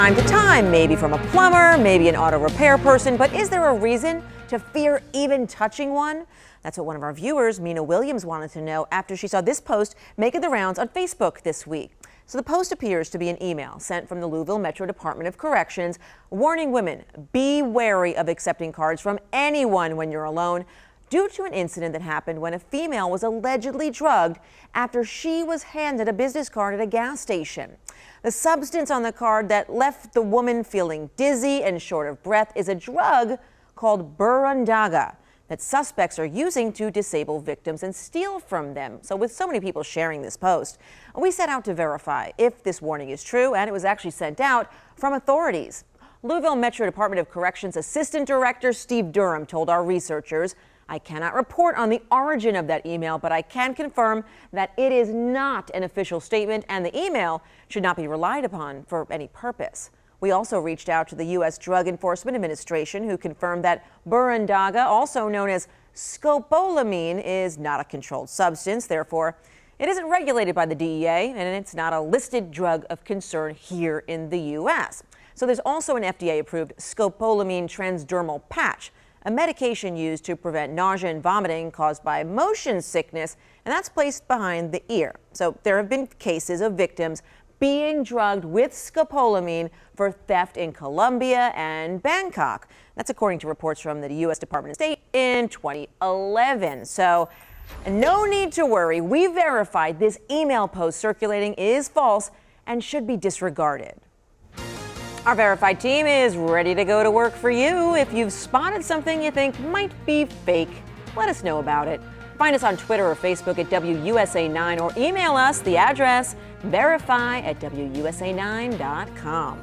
Time to time, maybe from a plumber, maybe an auto repair person, but is there a reason to fear even touching one? That's what one of our viewers, Mina Williams, wanted to know after she saw this post making the rounds on Facebook this week. So the post appears to be an email sent from the Louisville Metro Department of Corrections warning women, be wary of accepting cards from anyone when you're alone, due to an incident that happened when a female was allegedly drugged after she was handed a business card at a gas station. The substance on the card that left the woman feeling dizzy and short of breath is a drug called Burundanga that suspects are using to disable victims and steal from them. So with so many people sharing this post, we set out to verify if this warning is true, and it was actually sent out from authorities. Louisville Metro Department of Corrections Assistant Director Steve Durham told our researchers, I cannot report on the origin of that email, but I can confirm that it is not an official statement and the email should not be relied upon for any purpose. We also reached out to the U.S. Drug Enforcement Administration, who confirmed that Burundanga, also known as scopolamine, is not a controlled substance. Therefore, it isn't regulated by the DEA and it's not a listed drug of concern here in the U.S. So there's also an FDA-approved scopolamine transdermal patch, a medication used to prevent nausea and vomiting caused by motion sickness, and that's placed behind the ear. So there have been cases of victims being drugged with scopolamine for theft in Colombia and Bangkok. That's according to reports from the U.S. Department of State in 2011. So no need to worry. We verified this email post circulating is false and should be disregarded. Our verified team is ready to go to work for you. If you've spotted something you think might be fake, let us know about it. Find us on Twitter or Facebook at WUSA9 or email us the address verify@WUSA9.com.